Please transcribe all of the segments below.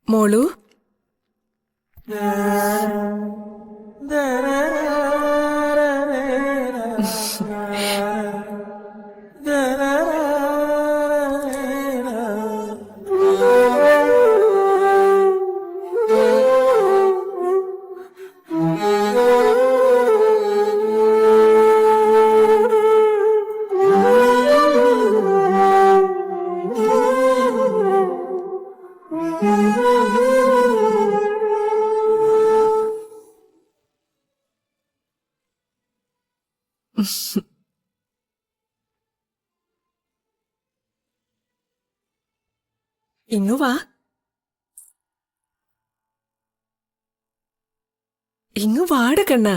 മോളു ഇങ്ങു വാ. ഇങ്ങു വാട കണ്ണ.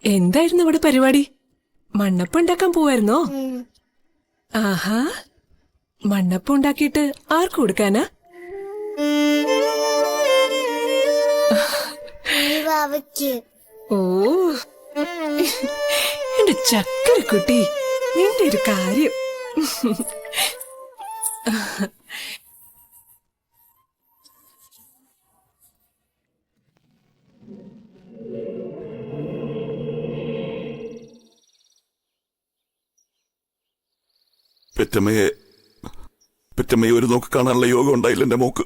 എന്തായിരുന്നു ഇവിടെ പരിപാടി? മണ്ണപ്പം ഉണ്ടാക്കാൻ പോവായിരുന്നോ? ആഹാ, മണ്ണപ്പം ഉണ്ടാക്കിയിട്ട് ആർക്ക് കൊടുക്കാനാ? ഓ, എന്റെ ചക്കരക്കുട്ടി, നിന്റെ ഒരു കാര്യം. പെറ്റമ്മയെ ഒരു നോക്ക് കാണാനുള്ള യോഗം ഉണ്ടായില്ല എന്റെ മോക്ക്.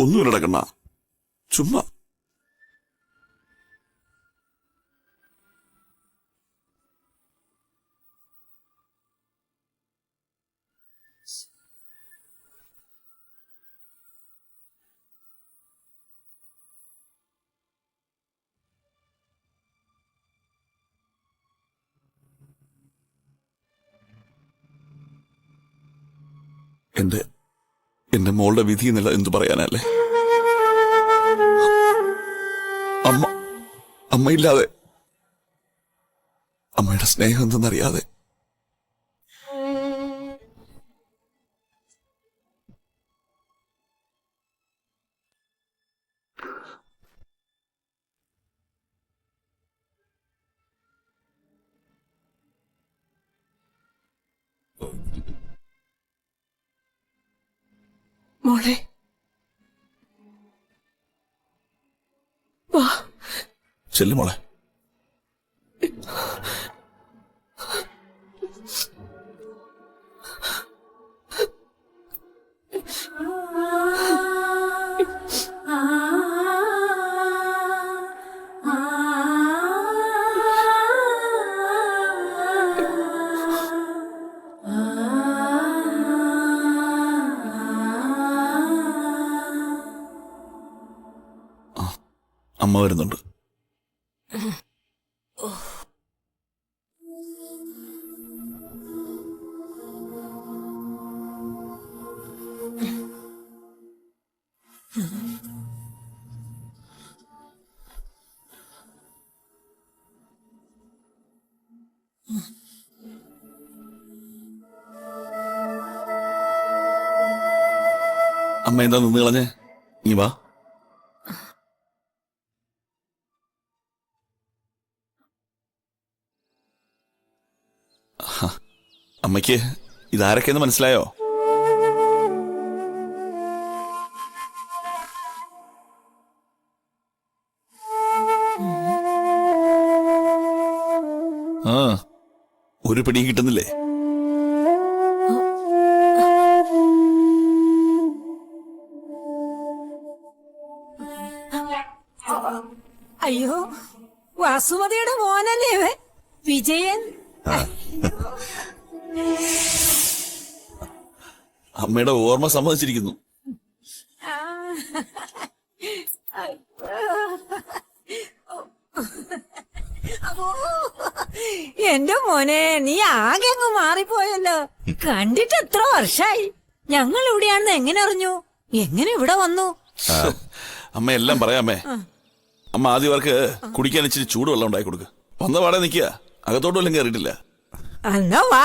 ഒന്നുമില്ലട കണ്ണ, ചുമ്മാ. എന്റെ മോളുടെ വിധി എന്നല്ല എന്തു പറയാനല്ലേ. അമ്മയില്ലാതെ, അമ്മയുടെ സ്നേഹം എന്തെന്നറിയാതെ മോളെ വാ. ചെല്ലു മോളെ. അമ്മ വരുന്നുണ്ട്. അമ്മ എന്താ നിന്ന് കളഞ്ഞേ? നീ വാ. അമ്മയ്ക്ക് ഇതാരൊക്കെയെന്ന് മനസ്സിലായോ? ആ, ഒരു പിടിയും കിട്ടുന്നില്ലേ? അയ്യോ, വാസുമതിയുടെ മോനല്ലേ ഇവൻ? വിജയൻ. അമ്മയുടെ ഓർമ്മ സമ്മതിച്ചിരിക്കുന്നു. എന്റെ മോനെ, നീ ആകെ അങ്ങ് മാറിപ്പോയല്ലോ. കണ്ടിട്ട് എത്ര വർഷായി. ഞങ്ങൾ ഇവിടെയാണെന്ന് എങ്ങനെ അറിഞ്ഞു? എങ്ങനെ ഇവിടെ വന്നു? അമ്മ എല്ലാം പറയാമേ. അമ്മ ആദ്യം അവർക്ക് കുടിക്കാൻ ഇച്ചിരി ചൂടുവെള്ളം ഉണ്ടാക്കി കൊടുക്കുക. വന്ന പാടെ നിൽക്കുക, അകത്തോട്ട് വല്ലതും കയറിയിട്ടില്ല. എന്നാ വാ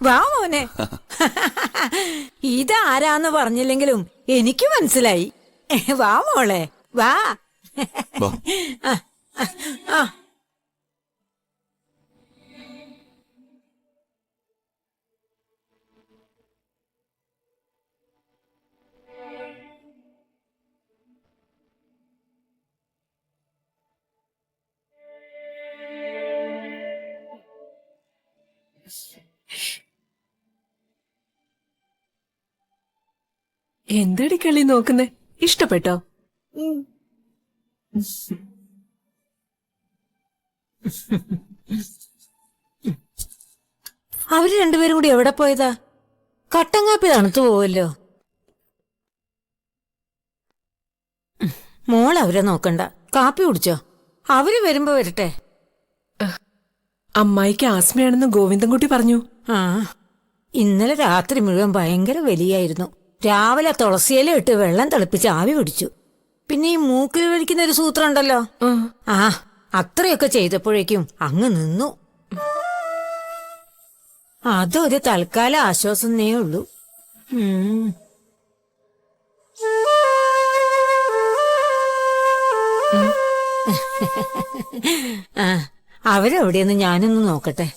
വാ മോനെ. ഇതാരാന്ന് പറഞ്ഞില്ലെങ്കിലും എനിക്ക് മനസ്സിലായി. വാ മോളെ, വാ. വാ. ആ, എന്തടി കളി നോക്കുന്നേ? ഇഷ്ടപ്പെട്ടോ? അവര് രണ്ടുപേരും കൂടി എവിടെ പോയതാ? കട്ടൻ കാപ്പി തണുത്തു പോവല്ലോ. മോൾ അവരെ നോക്കണ്ട, കാപ്പി കുടിച്ചോ. അവര് വരുമ്പോ വരട്ടെ. അമ്മായിക്ക് ആസ്മയാണെന്ന് ഗോവിന്ദൻകുട്ടി പറഞ്ഞു. ആ, ഇന്നലെ രാത്രി മുഴുവൻ ഭയങ്കര വലിയായിരുന്നു. രാവിലെ തുളസിയില ഇട്ട് വെള്ളം തിളപ്പിച്ച് ആവി പിടിച്ചു. പിന്നെ ഈ മൂക്കിൽ വലിക്കുന്ന ഒരു സൂത്രം ഉണ്ടല്ലോ, ആ, അത്രയൊക്കെ ചെയ്തപ്പോഴേക്കും അങ്ങ് നിന്നു. അതൊരു തൽക്കാല ആശ്വാസന്നേ ഉള്ളൂ. ആ, അവരെവിടെയെന്ന് ഞാനൊന്ന് നോക്കട്ടെ.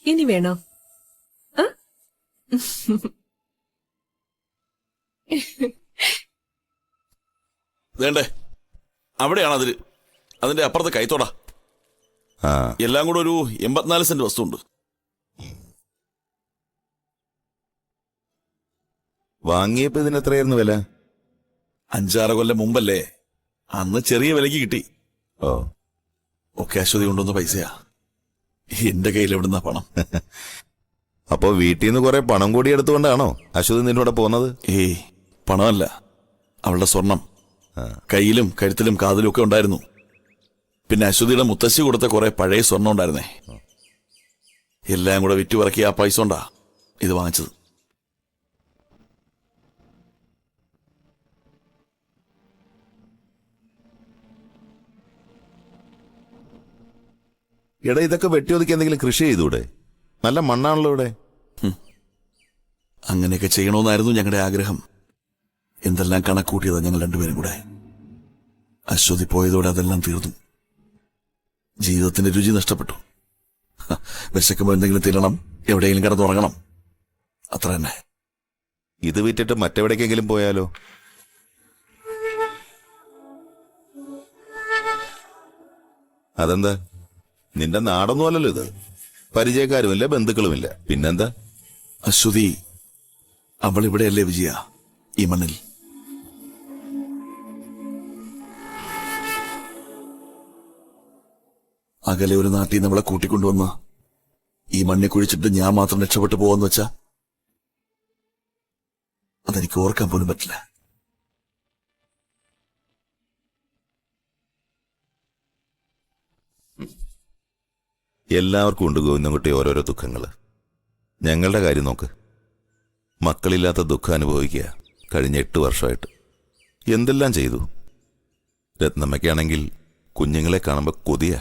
ഇനി വേണോ? വേണ്ടേ? അവിടെയാണ് അതില്. അതിന്റെ അപ്പുറത്ത് കൈത്തോടാ. എല്ലാം കൂടെ ഒരു 84 സെന്റ് വസ്തുണ്ട്. വാങ്ങിയപ്പോ ഇതിന് എത്രയായിരുന്നു വില? 5-6 കൊല്ലം മുമ്പല്ലേ. അന്ന് ചെറിയ വിലക്ക് കിട്ടി. ഓ, ഒക്കെ അശ്വതി കൊണ്ടുവന്ന പൈസയാ. എന്റെ കയ്യിൽ എവിടുന്ന പണം? അപ്പോ വീട്ടിൽ നിന്ന് കുറെ പണം കൂടി എടുത്തുകൊണ്ടാണോ അശ്വതി നിന്നോടെ പോകുന്നത്? ഏയ്, പണമല്ല, അവളുടെ സ്വർണം. കയ്യിലും കഴുത്തിലും കാതിലും ഒക്കെ ഉണ്ടായിരുന്നു. പിന്നെ അശ്വതിയുടെ മുത്തശ്ശി കൊടുത്ത കുറെ പഴയ സ്വർണം ഉണ്ടായിരുന്നേ. എല്ലാം കൂടെ വിറ്റുപറക്കി ആ പൈസ കൊണ്ടാ ഇത് വാങ്ങിച്ചത്. എടാ, ഇതൊക്കെ വെട്ടിയൊതുക്കി എന്തെങ്കിലും കൃഷി ചെയ്തൂടെ? നല്ല മണ്ണാണല്ലോ ഇവിടെ. അങ്ങനെയൊക്കെ ചെയ്യണമെന്നായിരുന്നു ഞങ്ങളുടെ ആഗ്രഹം. എന്തെല്ലാം കണക്കൂട്ടിയതാ ഞങ്ങൾ രണ്ടുപേരും കൂടെ. അശ്വതി പോയതോടെ അതെല്ലാം തീർന്നു. ജീവിതത്തിന്റെ രുചി നഷ്ടപ്പെട്ടു. വിശക്കുമ്പോൾ എന്തെങ്കിലും തിന്നണം, എവിടെയെങ്കിലും കിടന്നുറങ്ങണം, അത്ര തന്നെ. ഇത് വിറ്റിട്ട് മറ്റെവിടേക്കെങ്കിലും പോയാലോ? അതെന്താ? നിന്റെ നാടൊന്നും അല്ലല്ലോ ഇത്. പരിചയക്കാരുമില്ല, ബന്ധുക്കളുമില്ല, പിന്നെന്താ? അശ്വതി അവൾ ഇവിടെയല്ലേ വിജയ, ഈ മണ്ണിൽ. അകലെ ഒരു നാട്ടിൽ നിന്ന് അവളെ കൂട്ടിക്കൊണ്ടുവന്ന് ഈ മണ്ണി കുഴിച്ചിട്ട് ഞാൻ മാത്രം രക്ഷപ്പെട്ടു പോവാന്ന് വെച്ചാ അതെനിക്ക് ഓർക്കാൻ പോലും പറ്റില്ല. എല്ലാവർക്കും ഉണ്ട് ഗോവിന്ദൻകുട്ടി ഓരോരോ ദുഃഖങ്ങള്. ഞങ്ങളുടെ കാര്യം നോക്ക്. മക്കളില്ലാത്ത ദുഃഖം അനുഭവിക്കുക കഴിഞ്ഞ 8 വർഷമായിട്ട്. എന്തെല്ലാം ചെയ്തു. രത്നമ്മയ്ക്കാണെങ്കിൽ കുഞ്ഞുങ്ങളെ കാണുമ്പോൾ കൊതിയാ.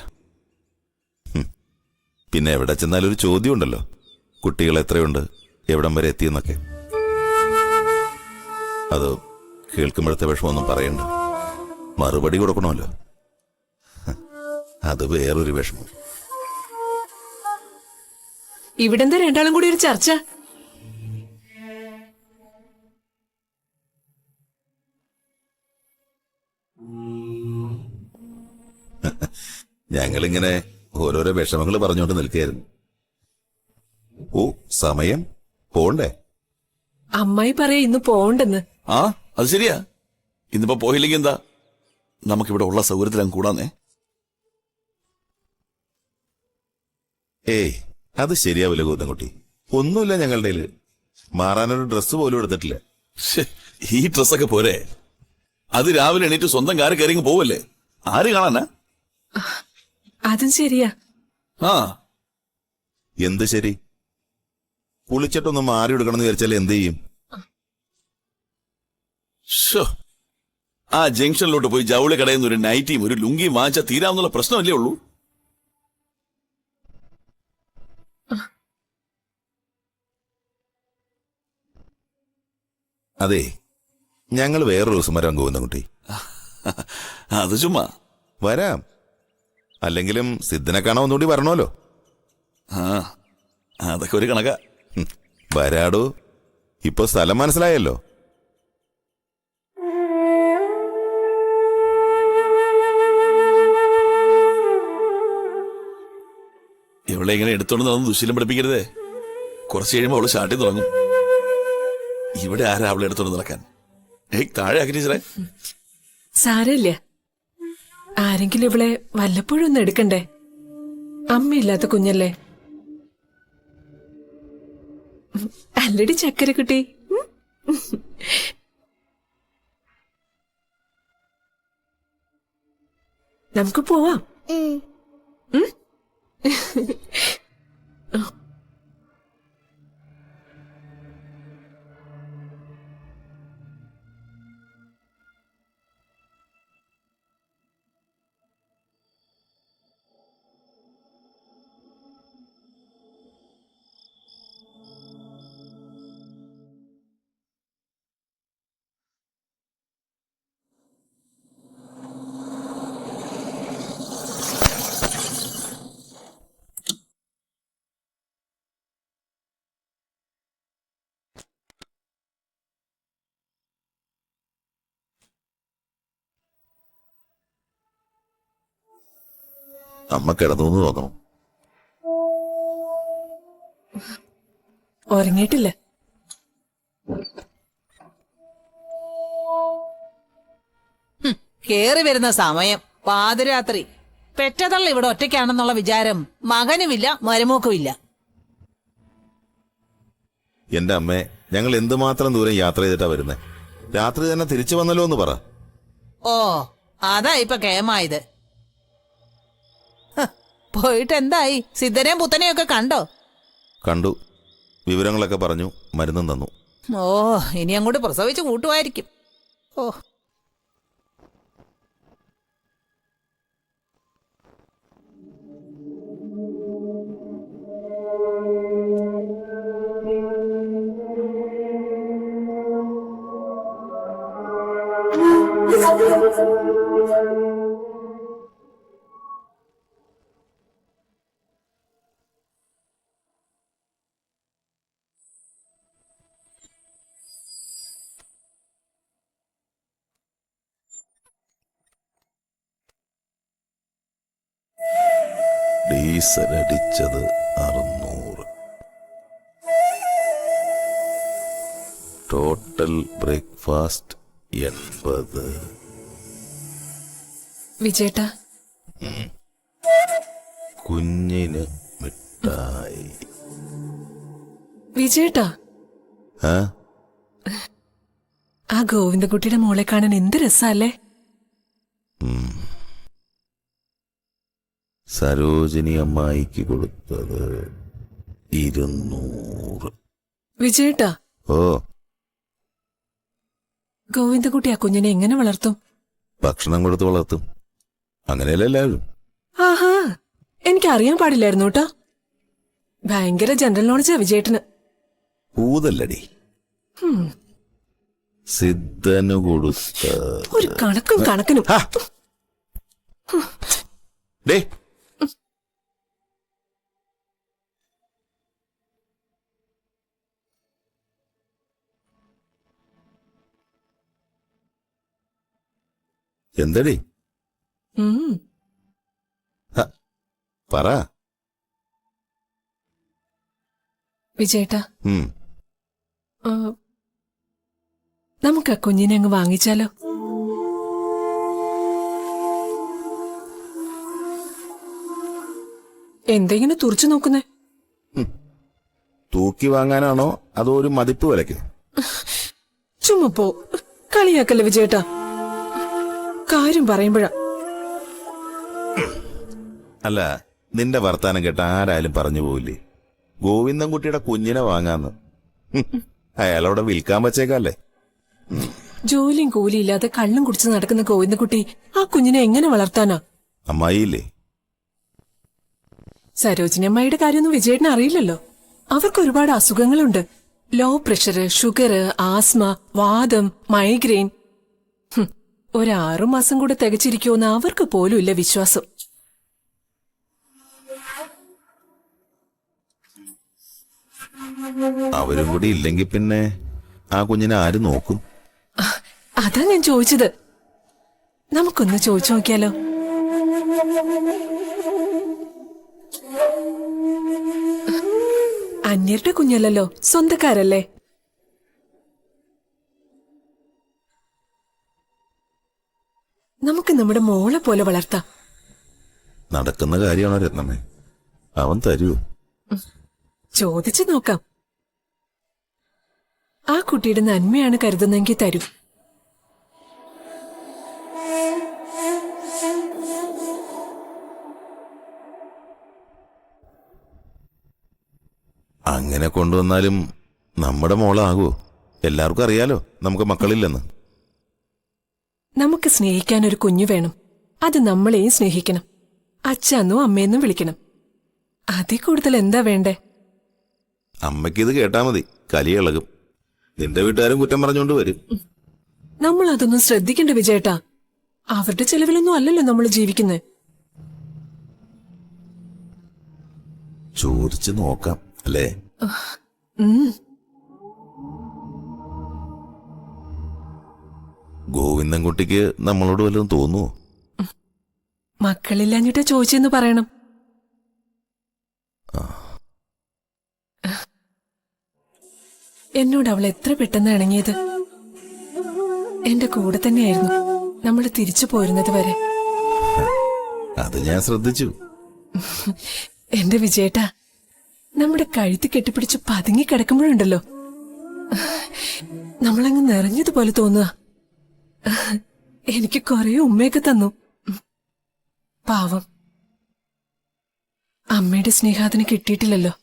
പിന്നെ എവിടെ ചെന്നാലും ഒരു ചോദ്യം ഉണ്ടല്ലോ, കുട്ടികൾ എത്രയുണ്ട്, എവിടം വരെ എത്തിയെന്നൊക്കെ. അത് കേൾക്കുമ്പോഴത്തെ വിഷമമൊന്നും പറയണ്ട, മറുപടി കൊടുക്കണമല്ലോ. അത് വേറൊരു വിഷമം. ഇവിടെന്താ രണ്ടാളും കൂടി ഒരു ചർച്ച? ഞങ്ങളിങ്ങനെ ഓരോരോ വിഷമങ്ങൾ പറഞ്ഞുകൊണ്ട് നിൽക്കുകയായിരുന്നു. ഓ, സമയം പോണ്ടേ? അമ്മായി പറയാ ഇന്ന് പോണ്ടെന്ന്. ആ അത് ശരിയാ. ഇന്നിപ്പോ പോയില്ലെങ്കിൽ എന്താ, നമുക്കിവിടെ ഉള്ള സൗകര്യത്തിലും കൂടാന്നേ. ഏയ്, അത് ശരിയാവില്ല ഗോതൻകുട്ടി. ഒന്നുമില്ല ഞങ്ങളുടെ കയ്യില്. മാറാനൊരു ഡ്രസ്സ് പോലും എടുത്തിട്ടില്ല. ശ്ശേ, ഈ ഡ്രസ്സൊക്കെ പോരെ? അത് രാവിലെ എണീറ്റ് സ്വന്തം കാറ് കയറി പോവല്ലേ, ആര് കാണാനാ? അതും ശരിയാ. ആ എന്ത് ശരി? കുളിച്ചിട്ടൊന്ന് മാറി എടുക്കണം എന്ന് വിചാരിച്ചാൽ എന്ത് ചെയ്യും? ശ്ശോ, ആ ജംഗ്ഷനിലോട്ട് പോയി ജൗളി കടയിൽ നിന്ന് ഒരു നൈറ്റിയും ഒരു ലുങ്കിയും വാങ്ങിച്ചാൽ തീരാവുന്നുള്ള പ്രശ്നമല്ലേ ഉള്ളൂ. അതെ, ഞങ്ങൾ വേറൊരു ദിവസം വരാൻ ഗോവിന്ദൻകുട്ടി. അത് ചുമ്മാ വരാം. അല്ലെങ്കിലും സിദ്ധനെ കാണാൻ ഒന്നുകൂടി വരണമല്ലോ. ആ അതൊക്കെ ഒരു കണക്കാ. വരാടോ, ഇപ്പൊ സ്ഥലം മനസ്സിലായല്ലോ. ഇവളെ ഇങ്ങനെ എടുത്തോണ്ട് നടന്ന് ദുശീലം പഠിപ്പിക്കരുതേ. കുറച്ച് കഴിയുമ്പോൾ അവള് ഷാട്ടി തുടങ്ങും. ഇവിടെ ആരാ അവളെ എടുത്തോണ്ട് നടക്കാൻ? താഴെ ആക്കി ടീച്ചറെ. സാരമില്ല, ആരെങ്കിലും ഇവളെ വല്ലപ്പോഴും ഒന്ന് എടുക്കണ്ടേ? അമ്മയില്ലാത്ത കുഞ്ഞല്ലേ. അല്ലടി ചക്കരക്കുട്ടി. നമുക്ക് പോവാം. അമ്മ കിടന്നു എന്ന് തോന്നണം. ഉറങ്ങിയിട്ടില്ല. കേറി വരുന്ന സമയം പാതിരാത്രി. പെറ്റതള്ള ഇവിടെ ഒറ്റയ്ക്കാണെന്നുള്ള വിചാരം മകനുമില്ല മരുമോക്കുമില്ല. എന്റെ അമ്മേ, ഞങ്ങൾ എന്തുമാത്രം ദൂരം യാത്ര ചെയ്തിട്ടാ വരുന്നേ. രാത്രി തന്നെ തിരിച്ചു വന്നല്ലോ എന്ന് പറ. ഓ, അതാ ഇപ്പൊ കേമായത്. പോയിട്ട് എന്തായി? സിദ്ധനെയും പുത്തനെയും ഒക്കെ കണ്ടോ? കണ്ടു, വിവരങ്ങളൊക്കെ പറഞ്ഞു, മരുന്നും തന്നു. ഓ, ഇനി അങ്ങോട്ട് പ്രസവിച്ച് കൂട്ടുമായിരിക്കും. ഓ, ഡീസൽ അടിച്ചത് 600. Total breakfast 80. വിജയേട്ടാ, കുഞ്ഞിന് മിഠായി. വിജയേട്ടാ, ആ ഗോവിന്ദൻകുട്ടിയുടെ മോളെ കാണാൻ എന്ത് രസല്ലേ. സരോജിനി അമ്മായിക്ക് കൊടുത്തത് 200. വിജയേട്ടാ, ഓ, ഗോവിന്ദൻകുട്ടി ആ കുഞ്ഞിനെ എങ്ങനെ വളർത്തും? ഭക്ഷണം കൊടുത്ത് വളർത്തും. അങ്ങനെയല്ല എല്ലാവരും. ആഹാ, എനിക്കറിയാൻ പാടില്ലായിരുന്നു കേട്ടോ. ഭയങ്കര ജനറൽ നോളജാ വിജയേട്ടന്. ഊതല്ലടി. സിദ്ധനു കൊടുത്ത ഒരു കണക്കിനും. ഹാ. ഡേ എന്തടി? ഉം. പറ. വിജയേട്ടാ, ഉം. നമുക്ക് ആ കുഞ്ഞിനെ അങ്ങ് വാങ്ങിച്ചാലോ? എന്തെങ്ങനെ തുറച്ചു നോക്കുന്നേ? തൂക്കി വാങ്ങാനാണോ അതോ ഒരു മതിപ്പ് വിലയ്ക്കോ? ചുമ്മാ പോ, കളിയാക്കല്ലേ വിജയേട്ടാ. കാര്യം പറയുമ്പോഴാ. അല്ല, നിന്റെ വർത്താനം കേട്ട ആരായാലും പറഞ്ഞു പോവില്ലേ ഗോവിന്ദൻകുട്ടിയുടെ കുഞ്ഞിനെ വാങ്ങാന്ന്? അയാളവിടെ വിൽക്കാൻ വച്ചേക്കല്ലേ. ജോലിയും കൂലിയും ഇല്ലാതെ കള്ളും കുടിച്ച് നടക്കുന്ന ഗോവിന്ദൻകുട്ടി ആ കുഞ്ഞിനെ എങ്ങനെ വളർത്താനാ? അമ്മായില്ലേ? സരോജിനി അമ്മായിയുടെ കാര്യമൊന്നും വിജയേട്ടന് അറിയില്ലല്ലോ. അവർക്ക് ഒരുപാട് അസുഖങ്ങളുണ്ട്. ലോ പ്രഷർ, ഷുഗർ, ആസ്മ, വാദം, മൈഗ്രെയിൻ. 6 മാസം കൂടെ തികച്ചിരിക്കുമെന്ന് അവർക്ക് പോലും ഇല്ല വിശ്വാസം. അവരും കൂടി ഇല്ലെങ്കിൽ പിന്നെ ആ കുഞ്ഞിനെ ആര് നോക്കും? അതാ ഞാൻ ചോദിച്ചത്. നമുക്കൊന്ന് ചോദിച്ചു നോക്കിയാലോ? അന്യരുടെ കുഞ്ഞല്ലല്ലോ, സ്വന്തക്കാരല്ലേ. നമുക്ക് നമ്മുടെ മോളെ പോലെ വളർത്താം. നടക്കുന്ന കാര്യമാണോ രത്നമ്മേ? അവൻ തരൂ? ചോദിച്ചു നോക്കാം. ആ കുട്ടിയുടെ നന്മയാണ് കരുതുന്നെങ്കിൽ തരൂ. അങ്ങനെ കൊണ്ടുവന്നാലും നമ്മുടെ മോളാകുമോ? എല്ലാവർക്കും അറിയാലോ നമുക്ക് മക്കളില്ലെന്ന്. നമുക്ക് സ്നേഹിക്കാൻ ഒരു കുഞ്ഞു വേണം. അത് നമ്മളെയും സ്നേഹിക്കണം. അച്ഛന്നും അമ്മയെന്നും വിളിക്കണം. അതിൽ കൂടുതൽ എന്താ വേണ്ടേ? അമ്മയ്ക്കിത് കേട്ടാ മതി, കലിയിളകും. നിന്റെ വീട്ടുകാരും കുറ്റം പറഞ്ഞുകൊണ്ട് വരും. നമ്മൾ അതൊന്നും ശ്രദ്ധിക്കണ്ട വിജയേട്ടാ. അവരുടെ ചെലവിലൊന്നും അല്ലല്ലോ നമ്മൾ ജീവിക്കുന്നത്. ചോദിച്ചു നോക്കാം അല്ലേ? ഗോവിന്ദൻകുട്ടിക്ക് നമ്മളോട് വല്ലതും തോന്നുവോ? മക്കളില്ലാഞ്ഞിട്ട് ചോദിച്ചെന്ന് പറയണം. എന്നോട് അവൾ എത്ര പെട്ടെന്ന് ഇണങ്ങിയത്. എന്റെ കൂടെ തന്നെയായിരുന്നു നമ്മൾ തിരിച്ചു പോരുന്നത് വരെ. അത് ഞാൻ ശ്രദ്ധിച്ചു. എന്റെ വിജയേട്ടാ, നമ്മുടെ കഴുത്ത് കെട്ടിപ്പിടിച്ച് പതുങ്ങി കിടക്കുമ്പോഴുണ്ടല്ലോ നമ്മളങ്ങ് നിറഞ്ഞതുപോലെ തോന്നുക. എനിക്ക് കുറെ ഉമ്മയൊക്കെ തന്നു. പാവം, അമ്മയുടെ സ്നേഹം അതിന് കിട്ടിയിട്ടില്ലല്ലോ.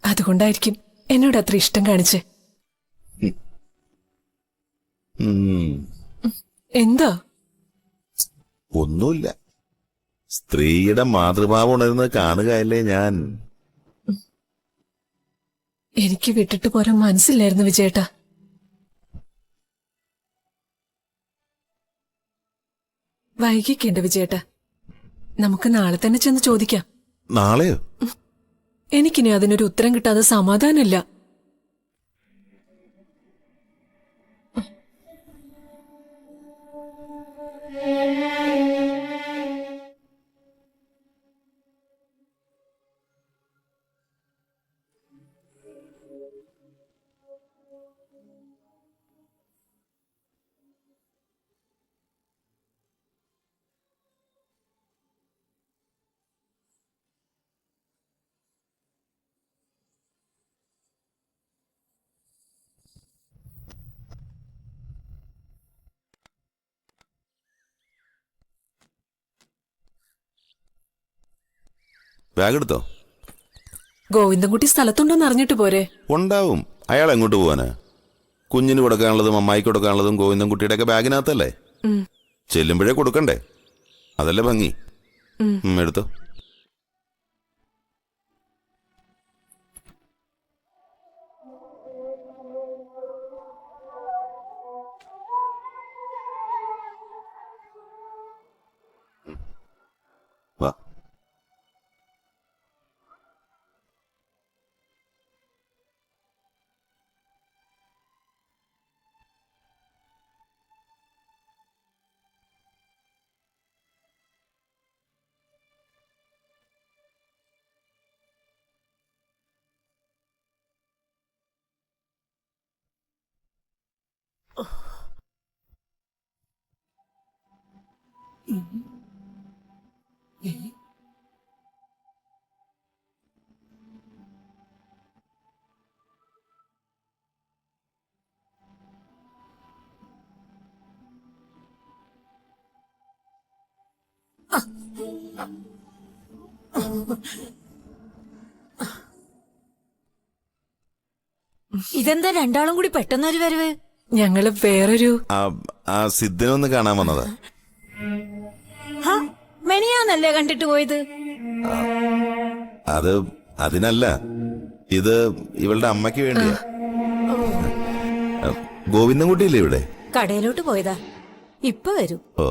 അതുകൊണ്ടായിരിക്കും എന്നോട് അത്ര ഇഷ്ടം കാണിച്ചേ. എന്താ? ഒന്നുമില്ല. സ്ത്രീയുടെ മാതൃഭാവം ഉണരുന്നത് കാണുകയല്ലേ ഞാൻ. എനിക്ക് വിട്ടിട്ട് പോരാൻ മനസ്സില്ലായിരുന്നു വിജയേട്ടാ. വൈകിക്കേണ്ട വിജയേട്ടാ. നമുക്ക് നാളെ തന്നെ ചെന്ന് ചോദിക്കാം. നാളെയോ? എനിക്കിനി അതിനൊരു ഉത്തരം കിട്ടാതെ സമാധാനമില്ല. ബാഗ് എടുത്തോ? ഗോവിന്ദൻകുട്ടി സ്ഥലത്തുണ്ടോന്ന് അറിഞ്ഞിട്ട് പോരെ? ഉണ്ടാവും. അയാൾ എങ്ങോട്ട് പോവാനാ? കുഞ്ഞിന് കൊടുക്കാനുള്ളതും അമ്മായിക്ക് കൊടുക്കാനുള്ളതും ഗോവിന്ദൻകുട്ടിയുടെ ഒക്കെ ബാഗിനകത്തല്ലേ. ചെല്ലുമ്പോഴേ കൊടുക്കണ്ടേ? അതല്ലേ ഭംഗി. എടുത്തോ. ഇതെന്താ രണ്ടാളും കൂടി പെട്ടെന്നൊരു വരവ്? ഞങ്ങള് വേറൊരു ആ സിദ്ധനൊന്ന് കാണാൻ വന്നതാ. ഹാ, മെനിയാന്നല്ലേ കണ്ടിട്ട് പോയത്? അതിനല്ല, ഇത് ഇവളുടെ അമ്മയ്ക്ക് വേണ്ടിയാ. ഗോവിന്ദൻകുട്ടിയില്ലേ ഇവിടെ? കടയിലോട്ട് പോയതാ, ഇപ്പൊ വരൂ. ഓ,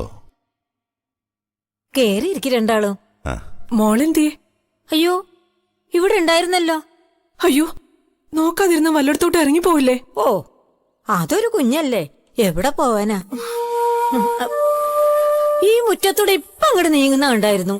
കേറിയിരിക്കും രണ്ടാളും. ആ, മോളെന്തിയെ? അയ്യോ, ഇവിടെ ഉണ്ടായിരുന്നല്ലോ. അയ്യോ, നോക്കാതിരുന്ന വല്ലയിടത്തോട്ട് ഇറങ്ങിപ്പോവില്ലേ? ഓ, അതൊരു കുഞ്ഞല്ലേ, എവിടെ പോവാനാ? ഈ മുറ്റത്തൂടെ ഇപ്പൊ അങ്ങോട്ട് നീങ്ങുന്ന ഉണ്ടായിരുന്നു.